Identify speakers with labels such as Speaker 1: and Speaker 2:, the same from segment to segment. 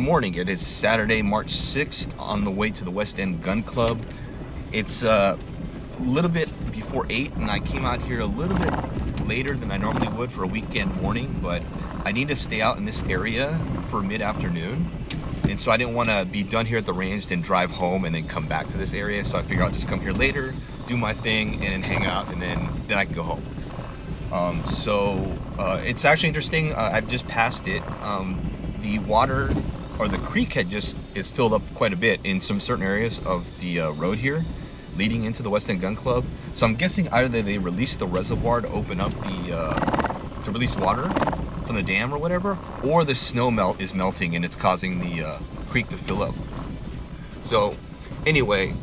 Speaker 1: morning. It is Saturday, March 6th, on the way to the West End Gun Club. It's a little bit before 8, and I came out here a little bit later than I normally would for a weekend morning, but I need to stay out in this area for mid-afternoon, and so I didn't want to be done here at the range, then drive home and then come back to this area. So I figured I'll just come here later, do my thing, and then hang out, and then I can go home. It's actually interesting. I've just passed it. The water, or the creek, is filled up quite a bit in some certain areas of the road here leading into the West End Gun Club. So I'm guessing either they released the reservoir to open up to release water from the dam or whatever, or the snow is melting and it's causing the creek to fill up. So anyway,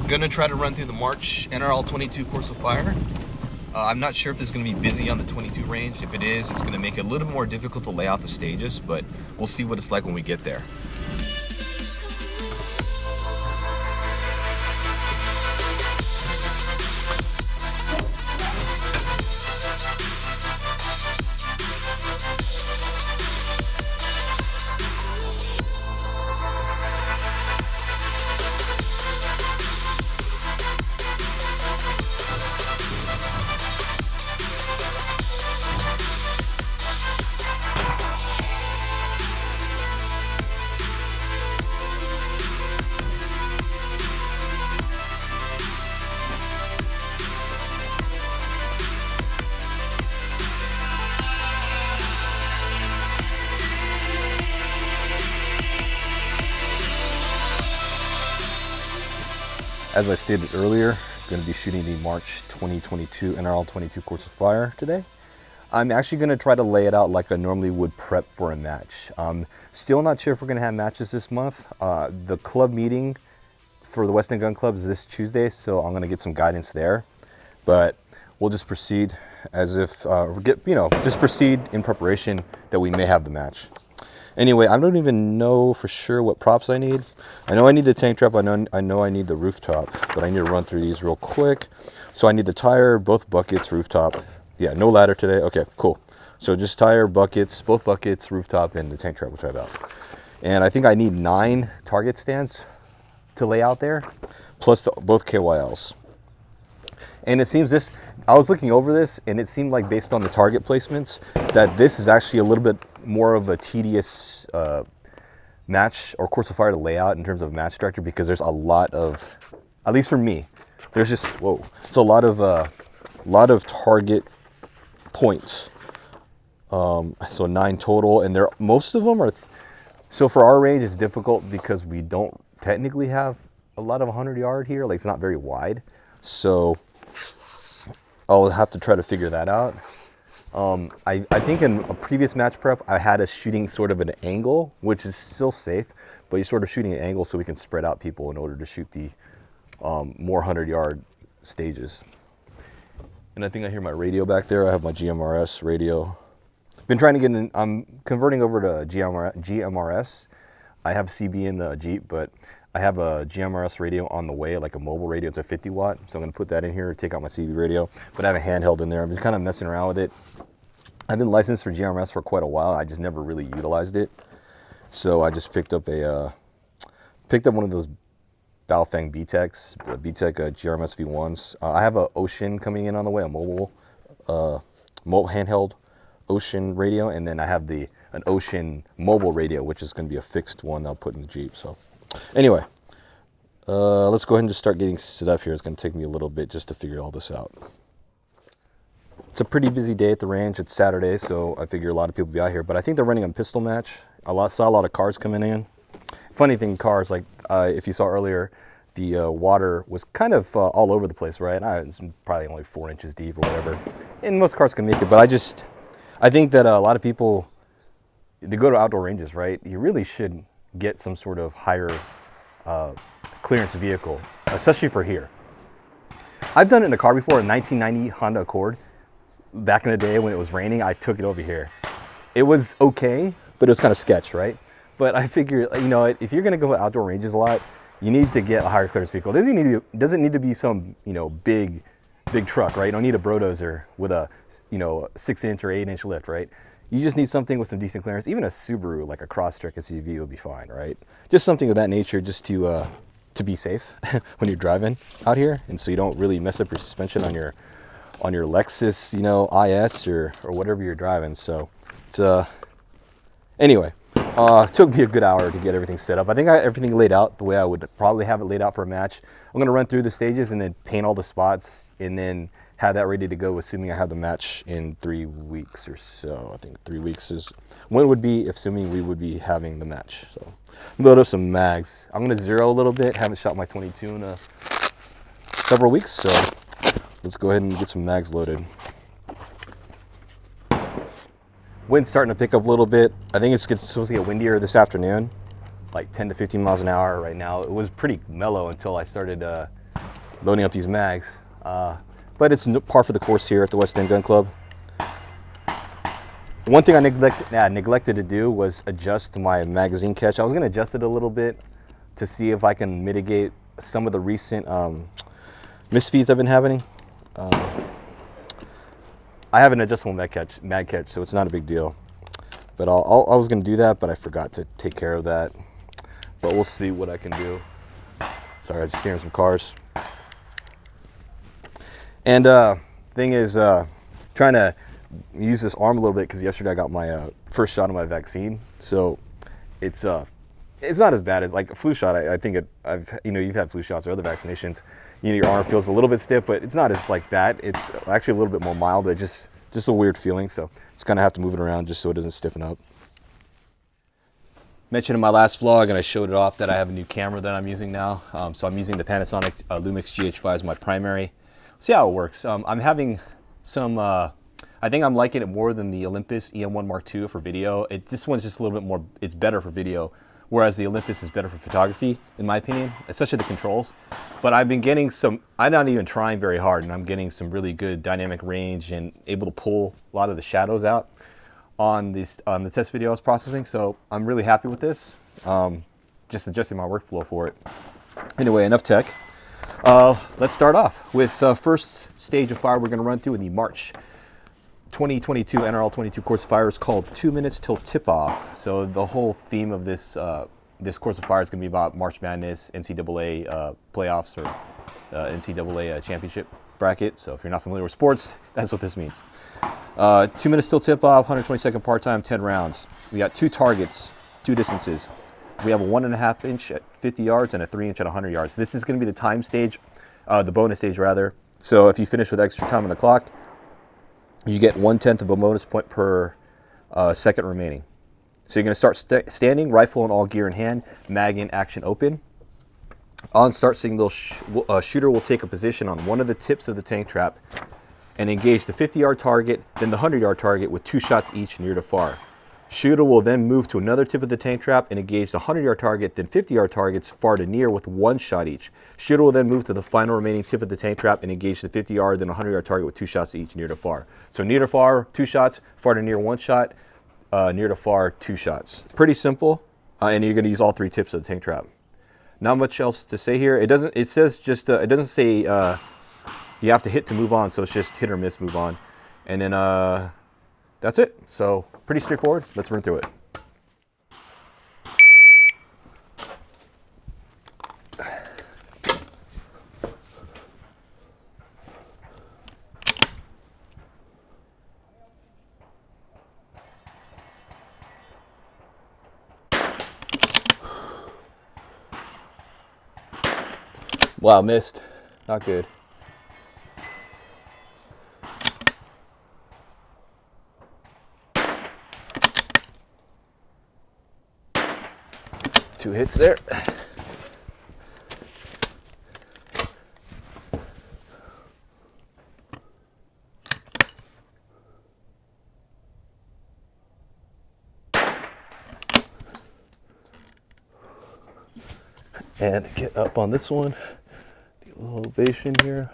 Speaker 1: gonna try to run through the March NRL22 course of fire. I'm not sure if it's going to be busy on the 22 range. If it is, it's going to make it a little more difficult to lay out the stages, but we'll see what it's like when we get there. As I stated earlier, I'm going to be shooting the March 2022 NRL22 course of fire today. I'm actually going to try to lay it out like I normally would prep for a match. Still not sure if we're going to have matches this month. The club meeting for the West End Gun Club is this Tuesday, so I'm going to get some guidance there. But we'll just proceed as if just proceed in preparation that we may have the match. Anyway, I don't even know for sure what props I need. I know I need the tank trap, I know I need the rooftop, but I need to run through these real quick. So I need the tire, both buckets, rooftop. Yeah, no ladder today. Okay, cool. So just tire, buckets, both buckets, rooftop, and the tank trap, which I have out. And I think I need 9 target stands to lay out there, plus both KYLs. And it seems I was looking over this, and it seemed like based on the target placements, that this is actually a little bit more of a tedious match or course of fire to lay out in terms of match structure, because there's a lot of, at least for me, there's just, it's a lot of target points. So 9 total, and most of them are, so for our range it's difficult because we don't technically have a lot of 100-yard here, like it's not very wide. So I'll have to try to figure that out. I think in a previous match prep, I had us shooting sort of an angle, which is still safe, but you're sort of shooting an angle so we can spread out people in order to shoot the more 100-yard stages. And I think I hear my radio back there. I have my GMRS radio. Been trying to get in, I'm converting over to GMRS. I have CB in the Jeep, but I have a GMRS radio on the way, like a mobile radio. It's a 50 watt, so I'm going to put that in here, take out my CB radio, but I have a handheld in there. I'm just kind of messing around with it. I've been licensed for GMRS for quite a while. I just never really utilized it. So I just picked up one of those Baofeng BTECs, BTEC GRMS V1s. I have an Ocean coming in on the way, a mobile handheld Ocean radio, and then I have an Ocean mobile radio, which is going to be a fixed one that I'll put in the Jeep. So anyway, let's go ahead and just start getting set up here. It's going to take me a little bit just to figure all this out. It's a pretty busy day at the range. It's Saturday, so I figure a lot of people will be out here. But I think they're running a pistol match. Saw a lot of cars coming in. Funny thing, cars, like if you saw earlier, the water was kind of all over the place, right? It's probably only 4 inches deep or whatever. And most cars can make it, but I think that a lot of people, they go to outdoor ranges, right? You really should get some sort of higher clearance vehicle, especially for here. I've done it in a car before, a 1990 Honda Accord. Back in the day when it was raining, I took it over here. It was okay, but it was kind of sketch, right? But I figure, if you're gonna go to outdoor ranges a lot, you need to get a higher clearance vehicle. It doesn't need to be some, big truck, right? You don't need a bulldozer with a, 6-inch or 8-inch lift, right? you just need something with some decent clearance. Even a Subaru, like a Crosstrek SUV, will be fine, right? Just something of that nature, just to be safe when you're driving out here, and so you don't really mess up your suspension on your Lexus, you know, IS or whatever you're driving. So it's anyway, it took me a good hour to get everything set up. I think I got everything laid out the way I would probably have it laid out for a match. I'm gonna run through the stages and then paint all the spots and then have that ready to go, assuming I have the match in 3 weeks or so. I think 3 weeks is when it would be, assuming we would be having the match. So load up some mags. I'm gonna zero a little bit. Haven't shot my 22 in several weeks, so let's go ahead and get some mags loaded. Wind's starting to pick up a little bit. I think it's supposed to get windier this afternoon, like 10 to 15 miles an hour right now. It was pretty mellow until I started loading up these mags. But it's par for the course here at the West End Gun Club. One thing I neglected to do was adjust my magazine catch. I was gonna adjust it a little bit to see if I can mitigate some of the recent misfeeds I've been having. I have an adjustable mag catch, so it's not a big deal. But I was gonna do that, but I forgot to take care of that. But we'll see what I can do. Sorry, I'm just hearing some cars. And thing is, trying to use this arm a little bit because yesterday I got my first shot of my vaccine. So it's not as bad as like a flu shot. I think you've had flu shots or other vaccinations. You know, your arm feels a little bit stiff, but it's not as like that. It's actually a little bit more mild. It just a weird feeling. So just kind of have to move it around just so it doesn't stiffen up. Mentioned in my last vlog, and I showed it off, that I have a new camera that I'm using now. So I'm using the Panasonic Lumix GH5 as my primary. See how it works. I'm having some, I think I'm liking it more than the Olympus EM1 Mark II for video. This one's just a little bit more, it's better for video, whereas the Olympus is better for photography, in my opinion, especially the controls. But I've been getting I'm not even trying very hard, and I'm getting some really good dynamic range and able to pull a lot of the shadows out on the test video I was processing. So I'm really happy with this, just adjusting my workflow for it. Anyway, enough tech. Let's start off with first stage of fire we're going to run through in the March 2022 NRL22 course of fire is called 2 minutes till tip-off. So the whole theme of this this course of fire is going to be about March Madness, NCAA playoffs, or NCAA championship bracket. So if you're not familiar with sports, that's what this means. 2 minutes till tip-off, 120-second part time, 10 rounds. We got 2 targets, 2 distances. We have a 1.5 inch at 50 yards and a 3 inch at 100 yards. This is going to be the time stage, the bonus stage rather. So if you finish with extra time on the clock, you get 1/10 of a bonus point per second remaining. So you're going to start standing, rifle and all gear in hand, mag in, action open. On start signal, shooter will take a position on one of the tips of the tank trap and engage the 50-yard target, then the 100-yard target with 2 shots each near to far. Shooter will then move to another tip of the tank trap and engage the 100-yard target, then 50-yard targets far to near with 1 shot each. Shooter will then move to the final remaining tip of the tank trap and engage the 50-yard, then 100-yard target with 2 shots each near to far. So near to far, 2 shots, far to near, 1 shot, near to far, 2 shots. Pretty simple, and you're going to use all 3 tips of the tank trap. Not much else to say here. It doesn't say you have to hit to move on, so it's just hit or miss, move on. And then that's it. So pretty straightforward. Let's run through it. Wow, missed. Not good. Two hits there. And get up on this one. A little elevation here.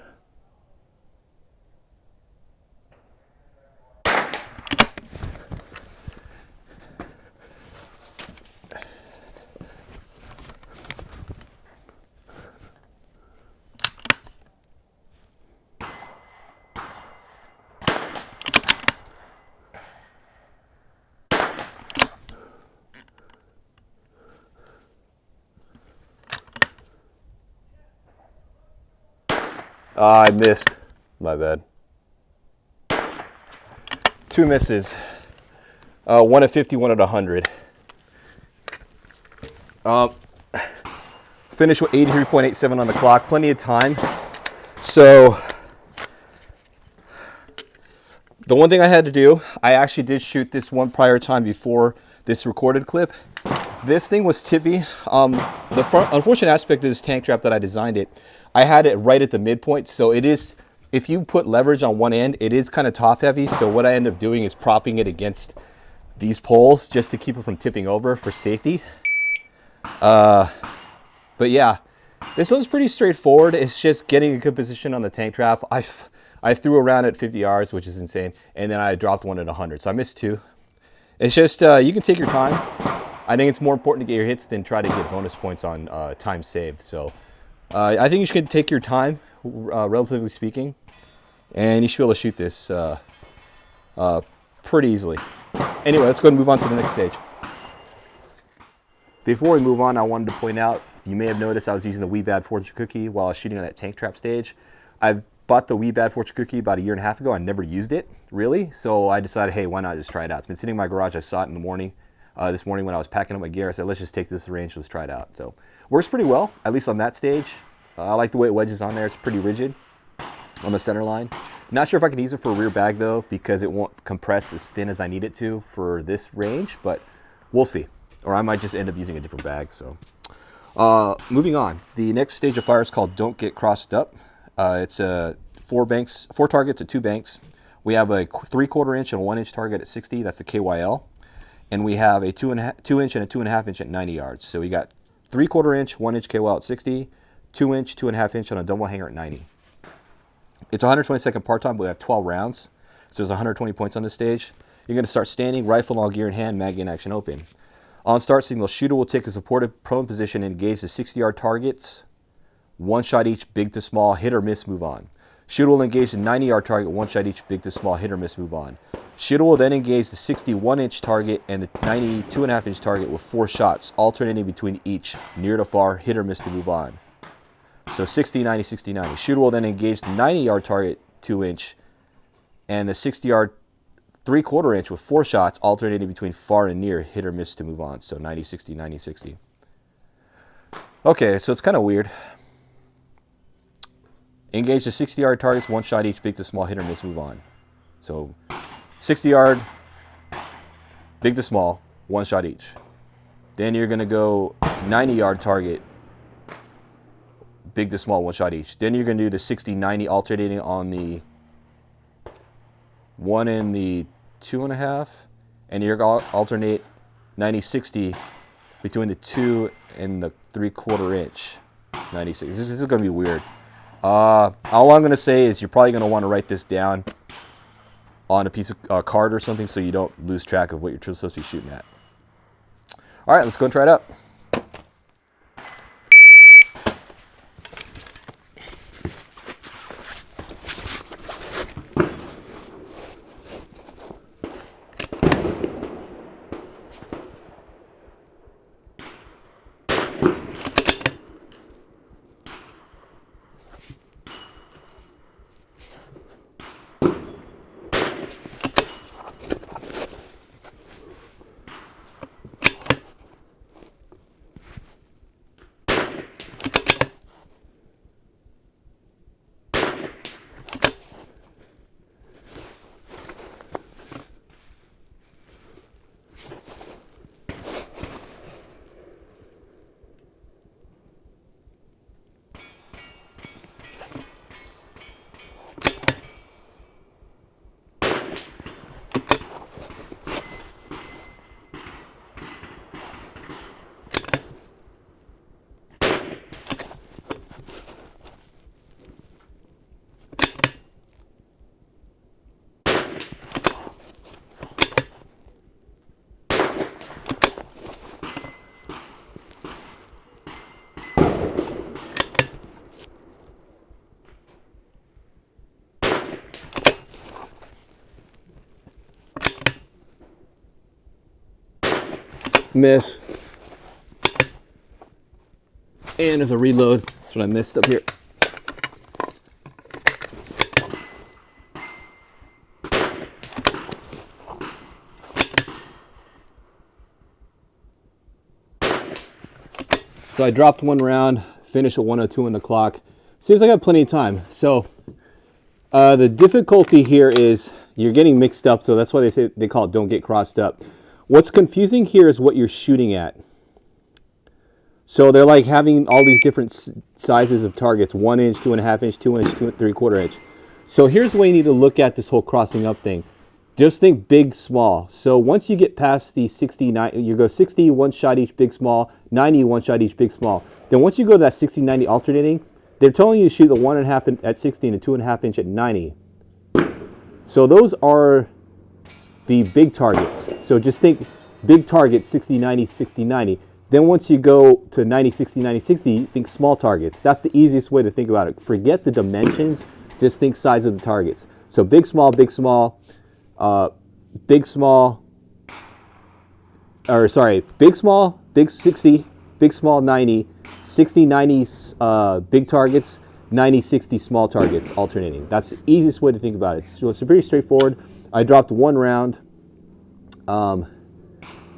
Speaker 1: I missed. My bad. 2 misses. One at 50, one at 100. Finished with 83.87 on the clock. Plenty of time. So the one thing I had to do, I actually did shoot this one prior time before this recorded clip. This thing was tippy. The unfortunate aspect of this tank trap that I designed it, I had it right at the midpoint. So it is, if you put leverage on one end, it is kind of top heavy. So what I end up doing is propping it against these poles just to keep it from tipping over for safety. But yeah, this one's pretty straightforward. It's just getting a good position on the tank trap. I threw around at 50 yards, which is insane, and then I dropped one at 100, so I missed 2. It's just, you can take your time. I think it's more important to get your hits than try to get bonus points on time saved. So I think you should take your time, relatively speaking, and you should be able to shoot this pretty easily. Anyway, let's go and move on to the next stage. Before we move on, I wanted to point out, you may have noticed I was using the WieBad fortune cookie while I was shooting on that tank trap stage. I bought the WieBad fortune cookie about 1.5 years ago. I never used it, really. So I decided, hey, why not just try it out? It's been sitting in my garage. I saw it in the morning. This morning when I was packing up my gear, I said, let's just take this to the range. Let's try it out. So works pretty well, at least on that stage. I like the way it wedges on there. It's pretty rigid on the center line. Not sure if I could use it for a rear bag, though, because it won't compress as thin as I need it to for this range. But we'll see. Or I might just end up using a different bag. So moving on, the next stage of fire is called Don't Get Crossed Up. It's 4 targets at 2 banks. We have a 3/4 inch and a 1 inch target at 60. That's the KYL. And we have a 2 inch and a 2.5 inch at 90 yards. So we got 3/4 inch, 1 inch KYL at 60, 2 inch, 2.5 inch on a double hanger at 90. It's 120-second part time, but we have 12 rounds. So there's 120 points on this stage. You're going to start standing, rifle and all gear in hand, mag in action open. On start signal, shooter will take a supported prone position and engage the 60-yard targets. 1 shot each, big to small, hit or miss, move on. Shooter will engage the 90-yard target, 1 shot each, big to small, hit or miss, move on. Shooter will then engage the 61-inch target and the 92.5-inch target with 4 shots, alternating between each, near to far, hit or miss to move on. So 60, 90, 60, 90. Shooter will then engage the 90-yard target, 2 inch, and the 60-yard 3/4 inch with 4 shots, alternating between far and near, hit or miss to move on. So 90, 60, 90, 60. Okay, so it's kind of weird. Engage the 60-yard targets, 1 shot each, big to small, hit or miss, move on. So 60-yard, big to small, 1 shot each. Then you're going to go 90-yard target, big to small, 1 shot each. Then you're going to do the 60, 90, alternating on the 1 and the 2.5, and you're going to alternate 90, 60 between the 2 and the 3/4 inch. 96. This is going to be weird. All I'm going to say is you're probably going to want to write this down on a piece of card or something so you don't lose track of what you're supposed to be shooting at. All right, let's go and try it out. Miss. And there's a reload. That's what I missed up here. So I dropped one round, finished at 102 on the clock. Seems like I have plenty of time. So the difficulty here is you're getting mixed up, so that's why they call it don't get crossed up. What's confusing here is what you're shooting at. So they're like having all these different sizes of targets, 1 inch, 2.5 inch, 2 inch, 2 3/4 inch. So here's the way you need to look at this whole crossing up thing. Just think big, small. So once you get past the 60, you go 60, one shot each, big, small, 90, one shot each, big, small. Then once you go to that 60, 90 alternating, they're telling you to shoot the 1.5 at 60 and a 2.5 inch at 90. So those are the big targets. So just think big target, 60, 90, 60, 90. Then once you go to 90, 60, 90, 60, think small targets. That's the easiest way to think about it. Forget the dimensions, just think size of the targets. So big, small, big, small, big, small, or sorry, big, small, big 60, big, small 90, 60, 90 big targets, 90, 60 small targets alternating. That's the easiest way to think about it. So it's pretty straightforward. I dropped one round. What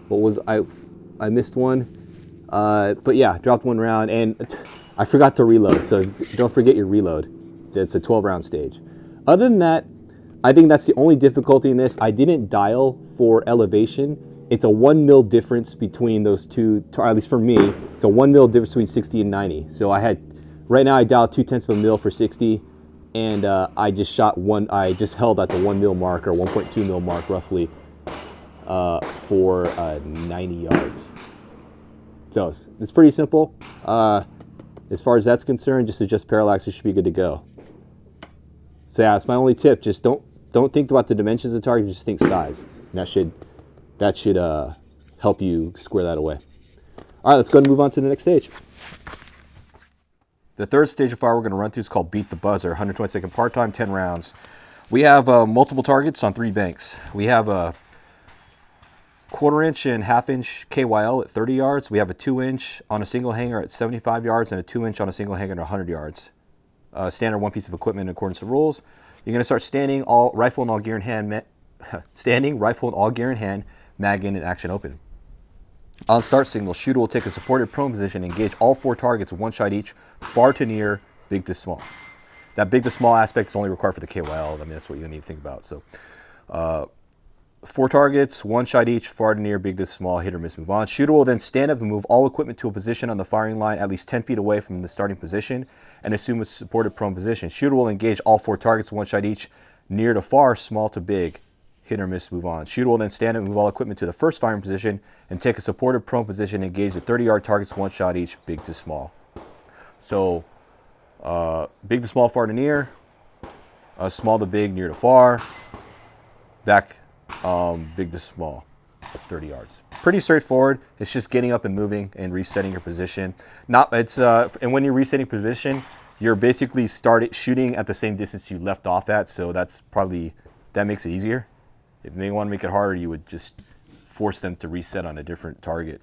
Speaker 1: was I missed one. But yeah, dropped one round and I forgot to reload. So don't forget your reload. It's a 12 round stage. Other than that, I think that's the only difficulty in this. I didn't dial for elevation. It's a 1 mil difference between those two, at least for me, it's a 1 mil difference between 60 and 90. So right now I dialed 0.2 of a mil for 60 and I just held at the 1 mil mark or 1.2 mil mark roughly for 90 yards. So it's pretty simple. As far as that's concerned, just adjust parallax, it should be good to go. So yeah, that's my only tip. Just don't think about the dimensions of the target, just think size. And that should help you square that away. All right, let's go and move on to the next stage. The third stage of fire we're going to run through is called Beat the Buzzer, 120-second part-time, 10 rounds. We have multiple targets on 3 banks. We have a 1/4 inch and 1/2 inch KYL at 30 yards. We have a 2 inch on a single hanger at 75 yards and a 2 inch on a single hanger at 100 yards. Standard one piece of equipment in accordance to rules. You're going to start standing, rifle and all gear in hand, mag in and action open. On start signal, shooter will take a supported prone position and engage all 4 targets with 1 shot each, far to near, big to small. That big to small aspect is only required for the KYL. I mean, that's what you need to think about. So 4 targets, 1 shot each, far to near, big to small, hit or miss, move on. Shooter will then stand up and move all equipment to a position on the firing line at least 10 feet away from the starting position and assume a supported prone position. Shooter will engage all 4 targets, 1 shot each, near to far, small to big, hit or miss, move on. Shooter will then stand up and move all equipment to the first firing position and take a supported prone position and engage the 30-yard targets, 1 shot each, big to small. So big to small, far to near, small to big, near to far, back, big to small, 30 yards. Pretty straightforward. It's just getting up and moving and resetting your position. And when you're resetting position, you're basically shooting at the same distance you left off at. So that makes it easier. If you want to make it harder, you would just force them to reset on a different target.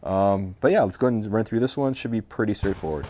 Speaker 1: But yeah, let's go ahead and run through this one. Should be pretty straightforward.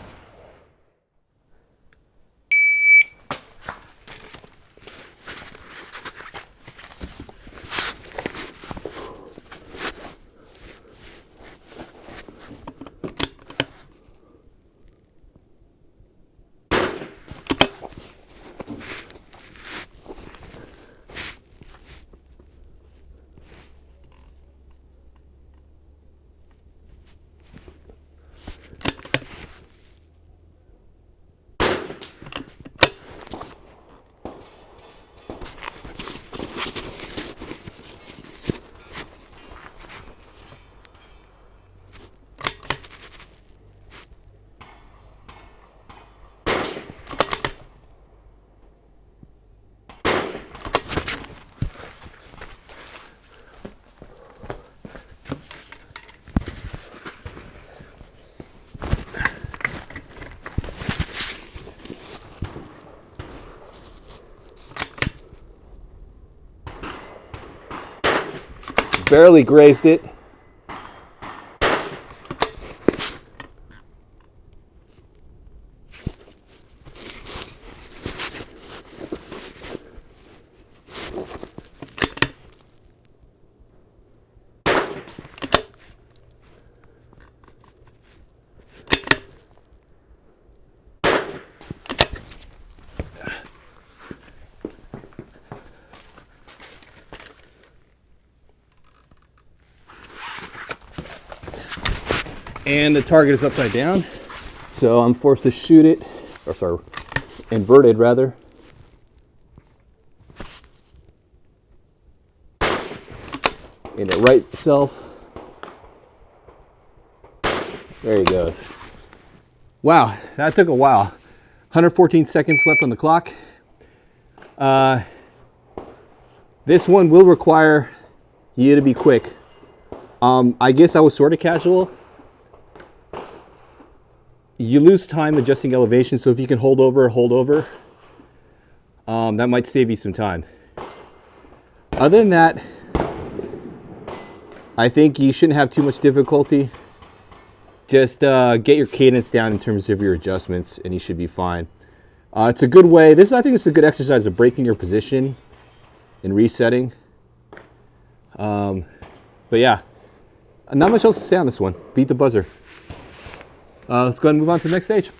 Speaker 1: Barely grazed it. and the target is upside down. So I'm forced to shoot it, or sorry, inverted rather. And it right itself. There he goes. Wow, that took a while. 114 seconds left on the clock. This one will require you to be quick. I guess I was sort of casual. You lose time adjusting elevation, so if you can hold over, hold over. That might save you some time. Other than that, I think you shouldn't have too much difficulty. Just get your cadence down in terms of your adjustments, and you should be fine. It's a good way. I think it's a good exercise of breaking your position and resetting. But yeah, not much else to say on this one. Beat the buzzer. Let's go ahead and move on to the next stage.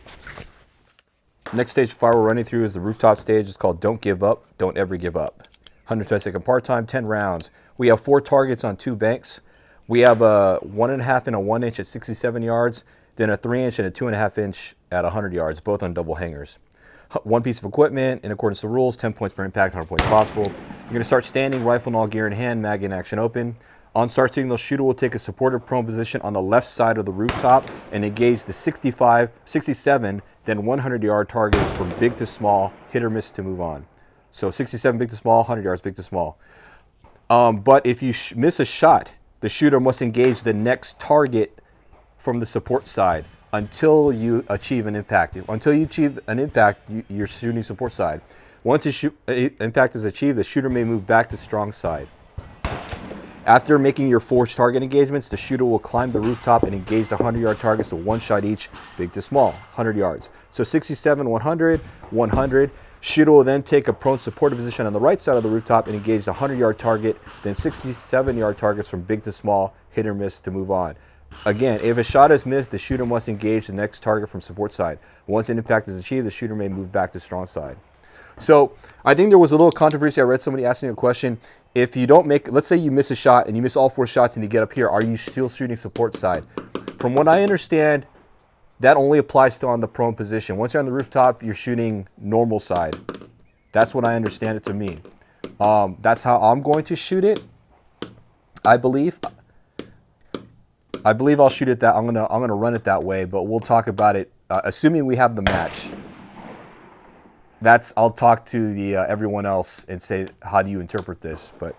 Speaker 1: Next stage of fire we're running through is the rooftop stage. It's called Don't Give Up, Don't Ever Give Up. 120-second part time, 10 rounds. We have 4 targets on 2 banks. We have a 1.5 and a 1 inch at 67 yards, then a 3 inch and a 2.5 inch at 100 yards, both on double hangers. 1 piece of equipment, in accordance to rules, 10 points per impact, 100 points possible. You're going to start standing, rifle and all gear in hand, mag in action open. On start signal, shooter will take a supported prone position on the left side of the rooftop and engage the 65, 67, then 100-yard targets from big to small, hit or miss to move on. So 67 big to small, 100 yards big to small. But if you miss a shot, the shooter must engage the next target from the support side until you achieve an impact. Until you achieve an impact, you're shooting support side. Once impact is achieved, the shooter may move back to strong side. After making your 4 target engagements, the shooter will climb the rooftop and engage the 100-yard targets to 1 shot each, big to small, 100 yards. So 67, 100, 100. Shooter will then take a prone supported position on the right side of the rooftop and engage the 100-yard target, then 67-yard targets from big to small, hit or miss to move on. Again, if a shot is missed, the shooter must engage the next target from support side. Once an impact is achieved, the shooter may move back to strong side. So I think there was a little controversy. I read somebody asking a question. If you don't make, let's say you miss a shot and you miss all 4 shots and you get up here, are you still shooting support side? From what I understand, that only applies to on the prone position. Once you're on the rooftop, you're shooting normal side. That's what I understand it to mean. That's how I'm going to shoot it. I believe I'll shoot it that. I'm gonna run it that way. But we'll talk about it assuming we have the match. I'll talk to the everyone else and say, how do you interpret this? But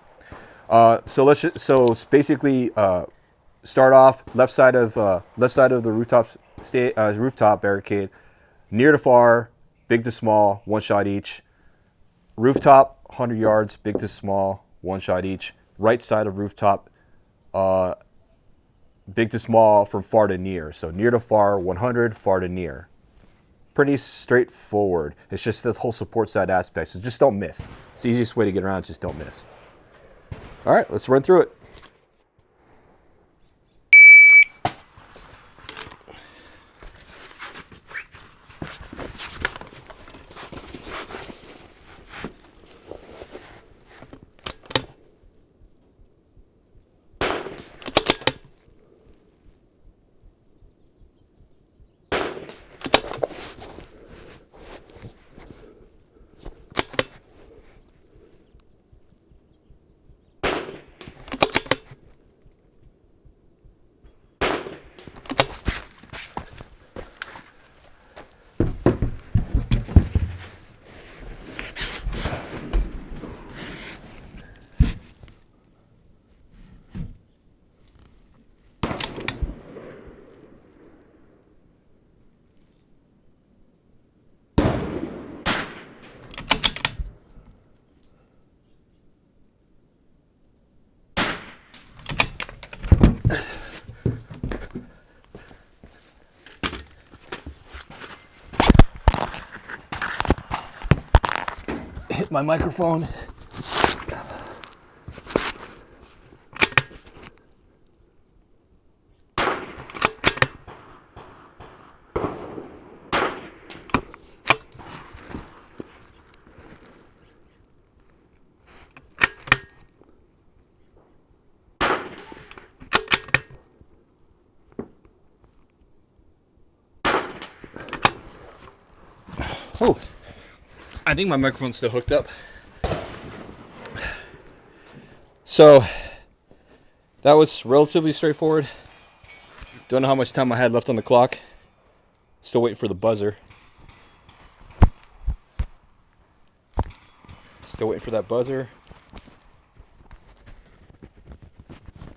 Speaker 1: so basically start off left side of the rooftop barricade, near to far, big to small, 1 shot each. Rooftop, 100 yards, big to small, 1 shot each. Right side of rooftop, big to small from far to near. So near to far, 100, far to near. Pretty straightforward. It's just this whole support side aspect. So just don't miss. It's the easiest way to get around, just don't miss. All right, let's run through it. Hit my microphone. Oh, I think my microphone's still hooked up. So that was relatively straightforward. Don't know how much time I had left on the clock. Still waiting for the buzzer. Still waiting for that buzzer.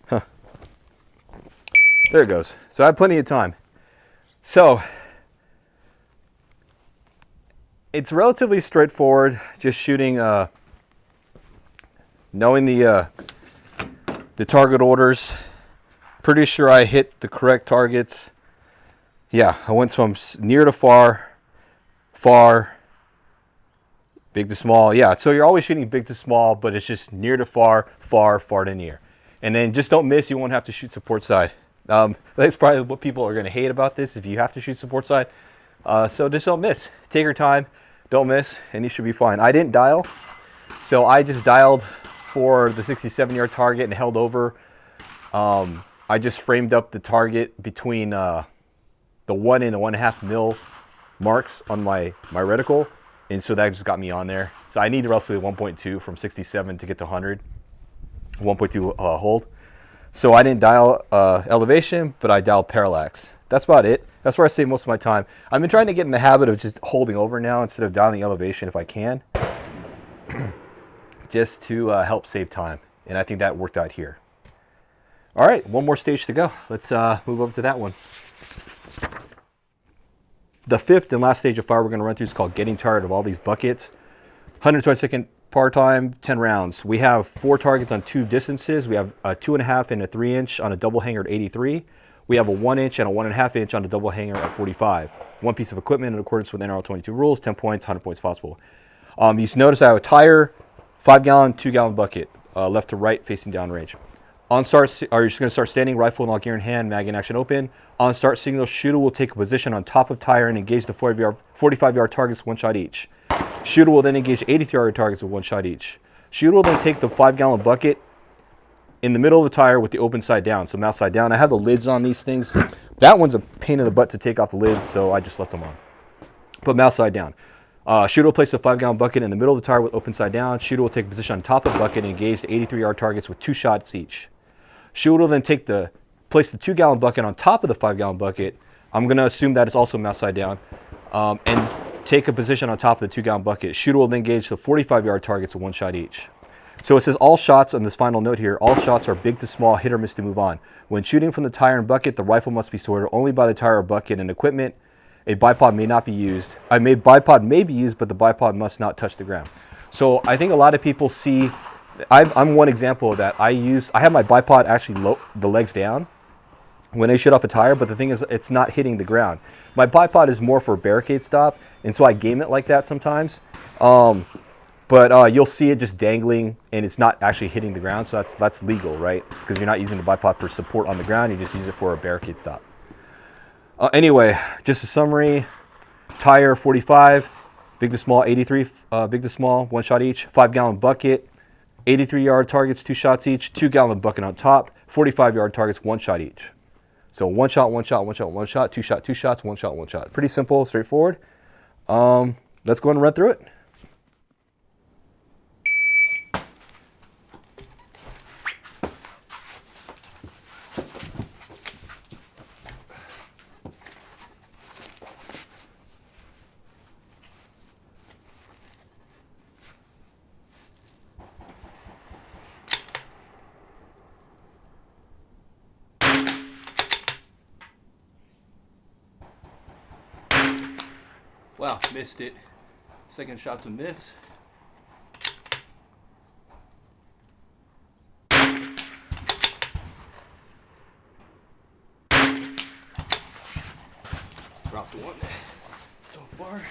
Speaker 1: Huh. There it goes. So I have plenty of time. So it's relatively straightforward, just shooting, knowing the target orders. Pretty sure I hit the correct targets. Yeah, I went from near to far, far, big to small. Yeah, so you're always shooting big to small, but it's just near to far, far, far to near. And then just don't miss. You won't have to shoot support side. That's probably what people are going to hate about this, if you have to shoot support side. So just don't miss. Take your time, don't miss, and you should be fine. I didn't dial, so I just dialed for the 67-yard target and held over. I just framed up the target between the 1 and the 1.5 mil marks on my reticle, and so that just got me on there. So I need roughly 1.2 from 67 to get to 100, 1.2 hold. So I didn't dial elevation, but I dialed parallax. That's about it. That's where I save most of my time. I've been trying to get in the habit of just holding over now instead of dialing elevation if I can, just to help save time. And I think that worked out here. All right, one more stage to go. Let's move over to that one. The fifth and last stage of fire we're going to run through is called Getting Tired of All These Buckets. 120-second par time, 10 rounds. We have 4 targets on 2 distances. We have a 2.5 and a 3-inch on a double hanger at 83. We have a 1-inch and a 1.5-inch on a double hanger at 45. One piece of equipment in accordance with NRL22 rules, 10 points, 100 points possible. You notice I have a tire, 5-gallon, 2-gallon bucket, left to right, facing downrange. On start, you're just going to start standing, rifle and all gear in hand, mag in action open. On start signal, shooter will take a position on top of tire and engage the 45-yard targets 1 shot each. Shooter will then engage 83-yard targets with 1 shot each. Shooter will then take the 5-gallon bucket in the middle of the tire with the open side down, so mouth side down. I have the lids on these things. That one's a pain in the butt to take off the lids, so I just left them on. But mouth side down. Shooter will place the 5-gallon bucket in the middle of the tire with open side down. Shooter will take a position on top of the bucket and engage the 83-yard targets with 2 shots each. Shooter will then place the 2-gallon bucket on top of the 5-gallon bucket. I'm going to assume that it's also mouth side down, and take a position on top of the 2-gallon bucket. Shooter will then engage the 45-yard targets with 1 shot each. So it says all shots on this final note here, all shots are big to small, hit or miss to move on. When shooting from the tire and bucket, the rifle must be sorted only by the tire or bucket and equipment. A bipod may not be used. Bipod may be used, but the bipod must not touch the ground. So I think a lot of people see, I'm one example of that. I have my bipod actually the legs down when I shoot off a tire, but the thing is it's not hitting the ground. My bipod is more for barricade stop, and so I game it like that sometimes. But you'll see it just dangling, and it's not actually hitting the ground, so that's legal, right? Because you're not using the bipod for support on the ground, you just use it for a barricade stop. Anyway, just a summary. Tire 45, big to small 83, big to small, 1 shot each. 5-gallon bucket, 83-yard targets, 2 shots each. 2-gallon bucket on top, 45-yard targets, 1 shot each. So 1 shot, 1 shot, 1 shot, 1 shot, 2 shot, 2 shots, 1 shot, 1 shot. Pretty simple, straightforward. Let's go and run through it. Wow, missed it. Second shot's a miss. Dropped one so far.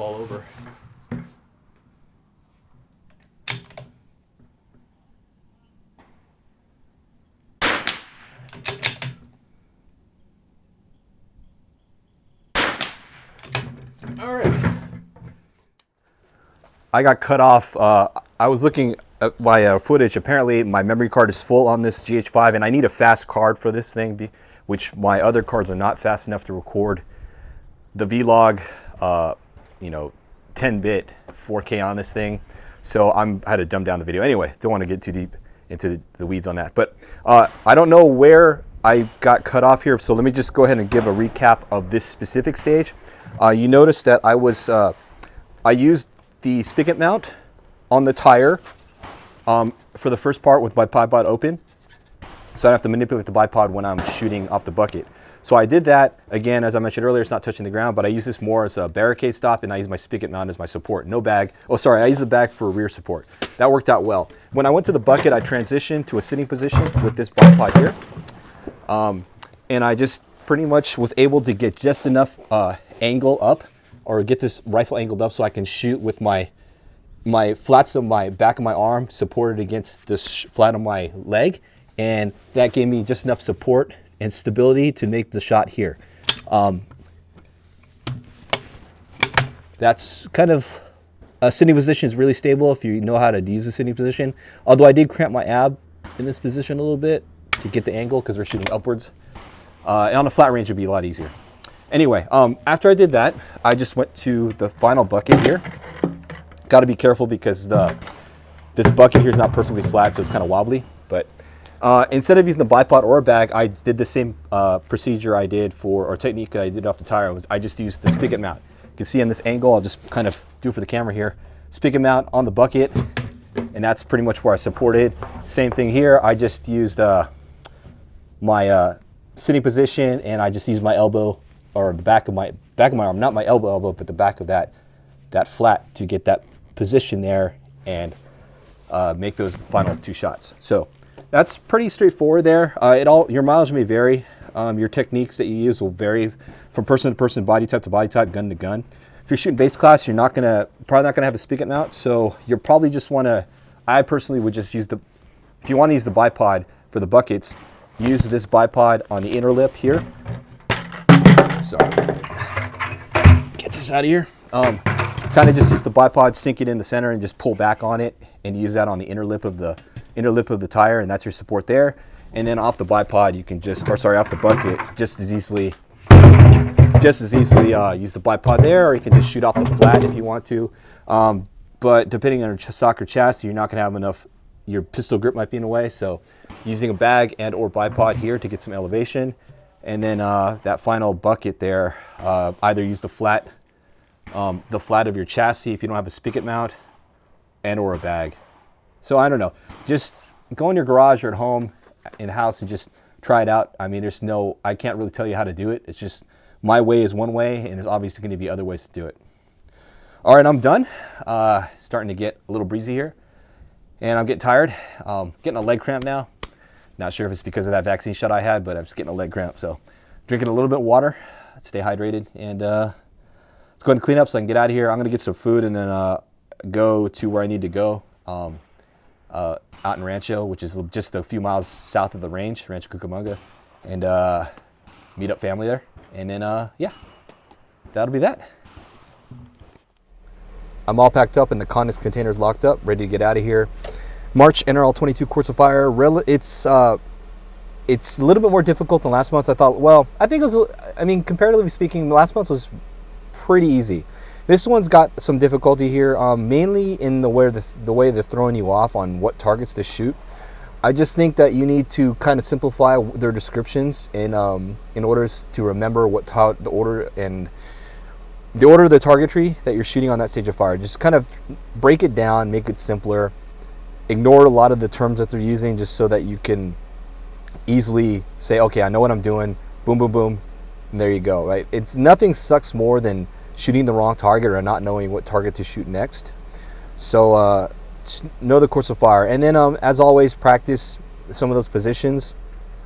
Speaker 1: all over. All right. I got cut off. I was looking at my footage. Apparently, my memory card is full on this GH5, and I need a fast card for this thing, which my other cards are not fast enough to record the vlog, 10-bit 4K on this thing. So I had to dumb down the video. Anyway, don't want to get too deep into the weeds on that. But I don't know where I got cut off here, so let me just go ahead and give a recap of this specific stage. You notice that I used the spigot mount on the tire for the first part with my bipod open, so I don't have to manipulate the bipod when I'm shooting off the bucket. So I did that, again, as I mentioned earlier, it's not touching the ground, but I use this more as a barricade stop, and I use my spigot mount as my support. No bag. Oh, sorry, I use the bag for rear support. That worked out well. When I went to the bucket, I transitioned to a sitting position with this bipod here. And I just pretty much was able to get just enough angle up, or get this rifle angled up so I can shoot with my flats of my back of my arm supported against the flat of my leg, and that gave me just enough support and stability to make the shot here. That's kind of a sitting position is really stable if you know how to use the sitting position. Although I did cramp my ab in this position a little bit to get the angle because we're shooting upwards. On a flat range, it'd be a lot easier. Anyway, after I did that, I just went to the final bucket here. Got to be careful because this bucket here is not perfectly flat, so it's kind of wobbly. But instead of using the bipod or a bag, I did the same procedure I did or technique I did off the tire. I just used the spigot mount. You can see on this angle, I'll just kind of do it for the camera here. Spigot mount on the bucket, and that's pretty much where I supported. Same thing here. I just used my sitting position, and I just used my elbow, or the back of my arm, not my elbow, but the back of that flat to get that position there and make those final two shots. So that's pretty straightforward there. Your mileage may vary. Your techniques that you use will vary from person to person, body type to body type, gun to gun. If you're shooting base class, you're probably not gonna have a spigot mount, so you'll probably just wanna, I personally would just use if you wanna use the bipod for the buckets, use this bipod on the inner lip here. Sorry. Get this out of here. Kind of just use the bipod, sink it in the center, and just pull back on it, and use that on the inner lip of the tire, and that's your support there. And then off the bipod, you can off the bucket, just as easily use the bipod there, or you can just shoot off the flat if you want to. But depending on your stock or chassis, you're not going to have enough. Your pistol grip might be in the way, so using a bag and or bipod here to get some elevation. And then that final bucket there, either use the flat of your chassis if you don't have a spigot mount, and or a bag. So I don't know, just go in your garage or at home in the house and just try it out. I mean, I can't really tell you how to do it. It's just my way is one way, and there's obviously going to be other ways to do it. All right, I'm done. Starting to get a little breezy here, and I'm getting tired. Getting a leg cramp now. Not sure if it's because of that vaccine shot I had, but I'm just getting a leg cramp. So drinking a little bit of water, stay hydrated, and let's go ahead and clean up so I can get out of here. I'm going to get some food and then go to where I need to go, out in Rancho, which is just a few miles south of the range, Rancho Cucamonga, and meet up family there. And then, yeah, that'll be that. I'm all packed up and the condensed container's locked up, ready to get out of here. March NRL22 Course of Fire. It's a little bit more difficult than last month's. I thought, well, I think it was, comparatively speaking, last month's was pretty easy. This one's got some difficulty here, mainly in the way they're throwing you off on what targets to shoot. I just think that you need to kind of simplify their descriptions in order to remember the order of the targetry that you're shooting on that stage of fire. Just kind of break it down, make it simpler. Ignore a lot of the terms that they're using, just so that you can easily say, okay, I know what I'm doing. Boom, boom, boom. And there you go, right? Nothing sucks more than shooting the wrong target or not knowing what target to shoot next. So just know the course of fire. And then, as always, practice some of those positions.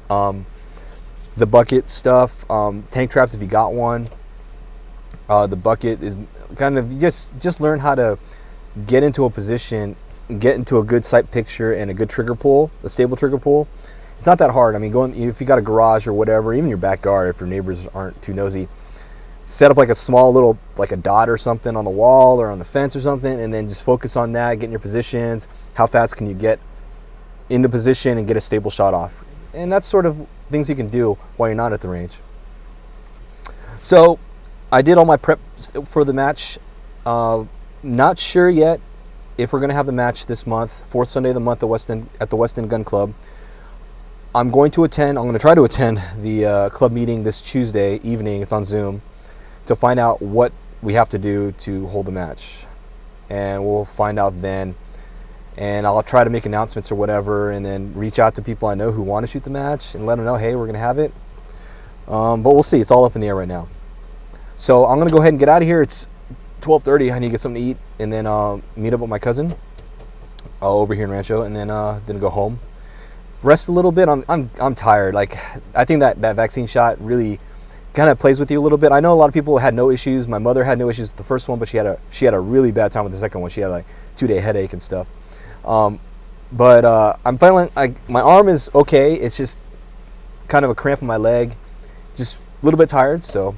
Speaker 1: The bucket stuff, tank traps if you got one. The bucket is kind of just learn how to get into a position, get into a good sight picture and a good trigger pull, a stable trigger pull. It's not that hard. I mean, if you got a garage or whatever, even your backyard, if your neighbors aren't too nosy, set up like a small little, like a dot or something on the wall or on the fence or something, and then just focus on that, get in your positions. How fast can you get into position and get a stable shot off? And that's sort of things you can do while you're not at the range. So I did all my prep for the match. Not sure yet if we're going to have the match this month, fourth Sunday of the month at the West End Gun Club. I'm going to try to attend the club meeting this Tuesday evening. It's on Zoom, to find out what we have to do to hold the match. And we'll find out then. And I'll try to make announcements or whatever, and then reach out to people I know who want to shoot the match and let them know, hey, we're going to have it. But we'll see. It's all up in the air right now. So I'm going to go ahead and get out of here. It's 12:30. I need to get something to eat, and then meet up with my cousin over here in Rancho, and then go home. Rest a little bit. I'm tired. Like, I think that vaccine shot really kind of plays with you a little bit. I know a lot of people had no issues. My mother had no issues with the first one, but she had a really bad time with the second one. She had like 2-day headache and stuff. But I'm feeling like my arm is okay. It's just kind of a cramp in my leg, just a little bit tired. So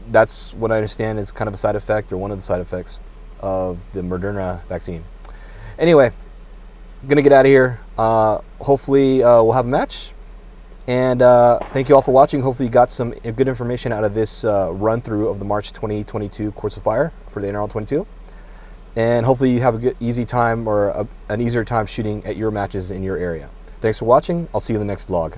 Speaker 1: that's what I understand is kind of a side effect, or one of the side effects of the Moderna vaccine. Anyway, I'm gonna get out of here. Hopefully we'll have a match. And thank you all for watching. Hopefully you got some good information out of this run through of the March 2022 Course of Fire for the NRL22. And hopefully you have a good, easy time, or an easier time shooting at your matches in your area. Thanks for watching. I'll see you in the next vlog.